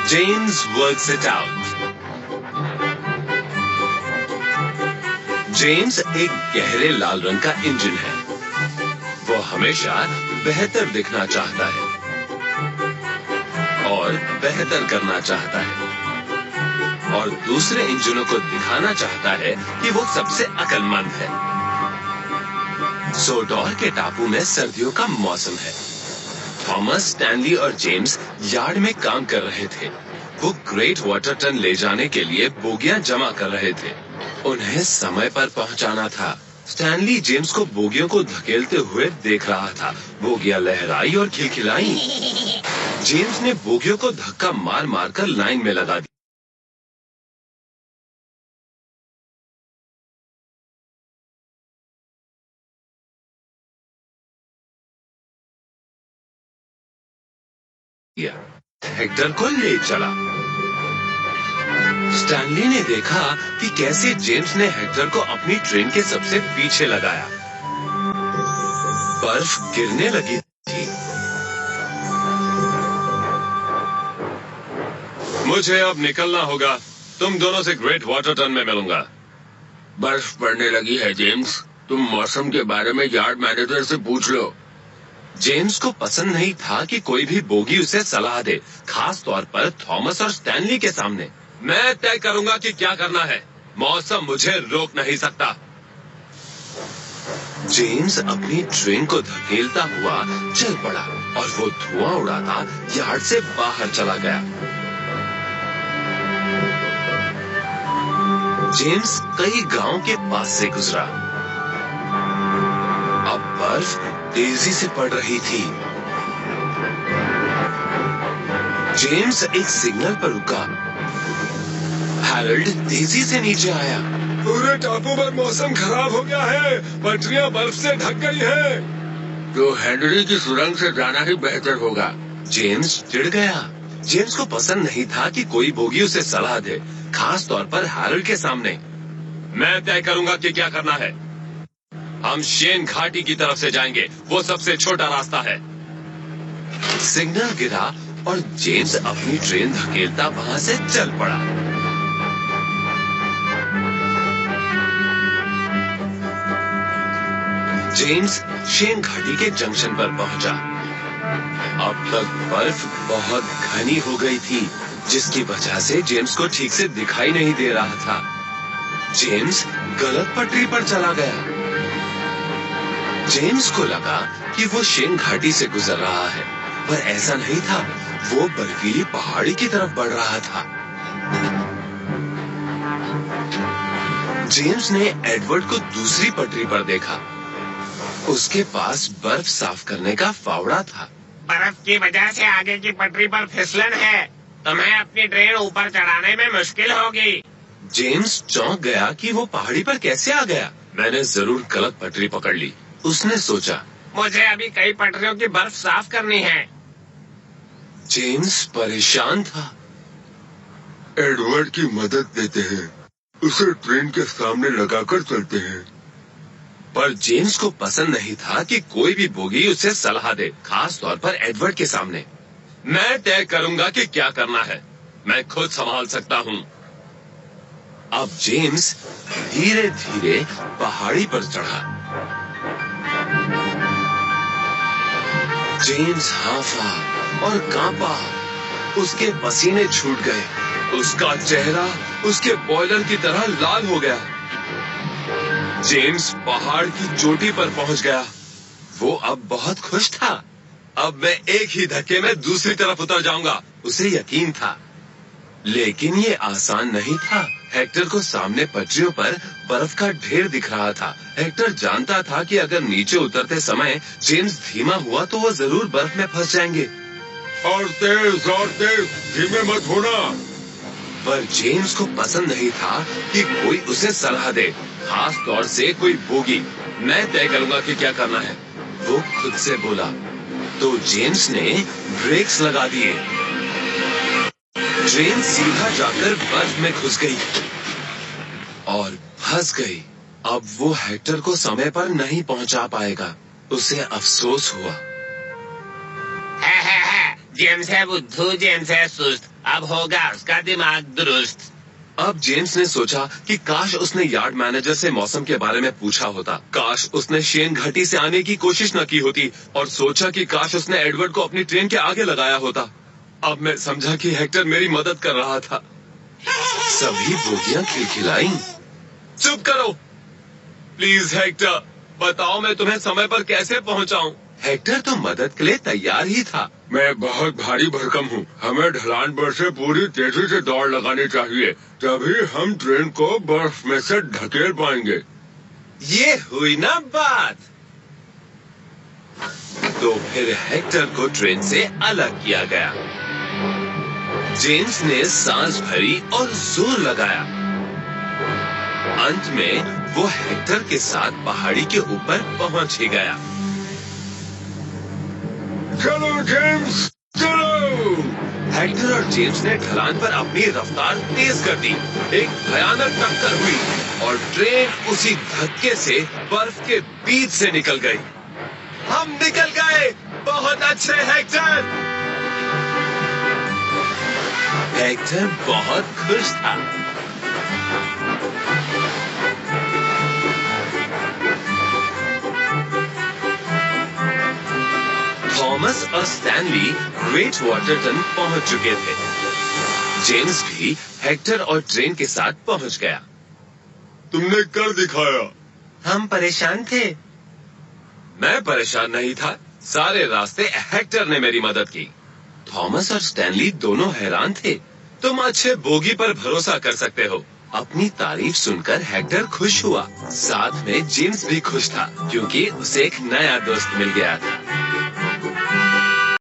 James works it out. James एक गहरे लाल रंग का इंजन है। वो हमेशा बेहतर दिखना चाहता है और बेहतर करना चाहता है और दूसरे इंजनों को दिखाना चाहता है कि वो सबसे अक्लमंद है। सोडोर के टापू में सर्दियों का मौसम है। थॉमस, स्टैनली और जेम्स यार्ड में काम कर रहे थे। वो ग्रेट वाटर टन ले जाने के लिए बोगियां जमा कर रहे थे। उन्हें समय पर पहुंचाना था। स्टैनली जेम्स को बोगियों को धकेलते हुए देख रहा था। बोगियां लहराई और खिलखिलाई। जेम्स ने बोगियों को धक्का मार मार कर लाइन में लगा दिया। हेक्टर को ले चला। स्टैनली ने देखा कि कैसे जेम्स ने हेक्टर को अपनी ट्रेन के सबसे पीछे लगाया। बर्फ गिरने लगी थी। मुझे अब निकलना होगा। तुम दोनों से ग्रेट वाटर टन में मिलूंगा। बर्फ पड़ने लगी है जेम्स। तुम मौसम के बारे में यार्ड मैनेजर से पूछ लो। जेम्स को पसंद नहीं था कि कोई भी बोगी उसे सलाह दे, खास तौर पर थॉमस और स्टैनली के सामने। मैं तय करूंगा कि क्या करना है। मौसम मुझे रोक नहीं सकता। जेम्स अपनी ट्रेन को धकेलता हुआ चल पड़ा और वो धुआं उड़ाता यार्ड से बाहर चला गया। जेम्स कई गांव के पास से गुजरा। अब बर्फ तेजी से पड़ रही थी। जेम्स एक सिग्नल पर रुका। हैरल्ड तेजी से नीचे आया। पूरे टापू पर मौसम खराब हो गया है। पटरियां बर्फ से ढक गई हैं। तो हेनरी की सुरंग से जाना ही बेहतर होगा। जेम्स चिढ़ गया। जेम्स को पसंद नहीं था कि कोई बोगी उसे सलाह दे, खास तौर पर हैरल्ड के सामने। मैं तय करूंगा कि क्या करना है। हम शेन घाटी की तरफ से जाएंगे। वो सबसे छोटा रास्ता है। सिग्नल गिरा और जेम्स अपनी ट्रेन धकेलता वहां से चल पड़ा। जेम्स शेन घाटी के जंक्शन पर पहुंचा। अब तक बर्फ बहुत घनी हो गई थी, जिसकी वजह से जेम्स को ठीक से दिखाई नहीं दे रहा था। जेम्स गलत पटरी पर चला गया। जेम्स को लगा कि वो शेन घाटी से गुजर रहा है, पर ऐसा नहीं था। वो बर्फीली पहाड़ी की तरफ बढ़ रहा था। जेम्स ने एडवर्ड को दूसरी पटरी पर देखा। उसके पास बर्फ साफ करने का फावड़ा था। बर्फ की वजह से आगे की पटरी पर फिसलन है। तुम्हें अपनी ट्रेन ऊपर चढ़ाने में मुश्किल होगी। जेम्स चौंक गया कि वो पहाड़ी पर कैसे आ गया। मैंने जरूर गलत पटरी पकड़ ली, उसने सोचा। मुझे अभी कई पटरियों की बर्फ साफ करनी है। जेम्स परेशान था। एडवर्ड की मदद देते हैं। उसे ट्रेन के सामने लगाकर चलते हैं। पर जेम्स को पसंद नहीं था कि कोई भी बोगी उसे सलाह दे, खास तौर पर एडवर्ड के सामने। मैं तय करूंगा कि क्या करना है। मैं खुद संभाल सकता हूँ। अब जेम्स धीरे धीरे पहाड़ी पर चढ़ा। जेम्स हांफा और कांपा। उसके पसीने छूट गए। उसका चेहरा उसके बॉयलर की तरह लाल हो गया। जेम्स पहाड़ की चोटी पर पहुंच गया। वो अब बहुत खुश था। अब मैं एक ही धक्के में दूसरी तरफ उतर जाऊंगा, उसे यकीन था। लेकिन ये आसान नहीं था। हेक्टर को सामने पटरियों पर बर्फ का ढेर दिख रहा था। हेक्टर जानता था कि अगर नीचे उतरते समय जेम्स धीमा हुआ तो वो जरूर बर्फ में फंस जाएंगे। और तेज, धीमे मत होना। पर जेम्स को पसंद नहीं था कि कोई उसे सलाह दे, खास तौर से कोई बोगी। मैं तय करूंगा कि क्या करना है, वो खुद से बोला। तो जेम्स ने ब्रेक्स लगा दिए। ट्रेन सीधा जाकर बर्फ में घुस गई और फंस गई। अब वो हेक्टर को समय पर नहीं पहुंचा पाएगा। उसे अफसोस हुआ। जेम्स है बुद्धू, जेम्स है सुस्त, अब होगा उसका दिमाग दुरुस्त। अब जेम्स ने सोचा कि काश उसने यार्ड मैनेजर से मौसम के बारे में पूछा होता, काश उसने शेन घाटी से आने की कोशिश न की होती, और सोचा कि काश उसने एडवर्ड को अपनी ट्रेन के आगे लगाया होता। अब मैं समझा कि हेक्टर मेरी मदद कर रहा था। सभी बोगियां खिलखिलाईं। चुप करो प्लीज हेक्टर, बताओ मैं तुम्हें समय पर कैसे पहुंचाऊं? हेक्टर तो मदद के लिए तैयार ही था। मैं बहुत भारी भरकम हूँ, हमें ढलान पर से पूरी तेजी से दौड़ लगानी चाहिए, तभी हम ट्रेन को बर्फ में से ढकेल पाएंगे। ये हुई ना बात। तो फिर हेक्टर को ट्रेन से अलग किया गया। जेम्स ने सांस भरी और जोर लगाया। अंत में वो हेक्टर के साथ पहाड़ी के ऊपर पहुंच ही गया। चलो जेम्स, चलो। हेक्टर और जेम्स ने ढलान पर अपनी रफ्तार तेज कर दी। एक भयानक टक्कर हुई और ट्रेन उसी धक्के से बर्फ के बीच से निकल गई। हम निकल गए, बहुत अच्छे हेक्टर। हेक्टर बहुत खुश था। थॉमस और स्टैनली ग्रेट वाटरटन पहुंच चुके थे। जेम्स भी हेक्टर और ट्रेन के साथ पहुंच गया। तुमने कर दिखाया। हम परेशान थे। मैं परेशान नहीं था, सारे रास्ते हेक्टर ने मेरी मदद की। थॉमस और स्टैनली दोनों हैरान थे। तुम अच्छे बोगी पर भरोसा कर सकते हो। अपनी तारीफ सुनकर हेक्टर खुश हुआ। साथ में जेम्स भी खुश था, क्योंकि उसे एक नया दोस्त मिल गया था।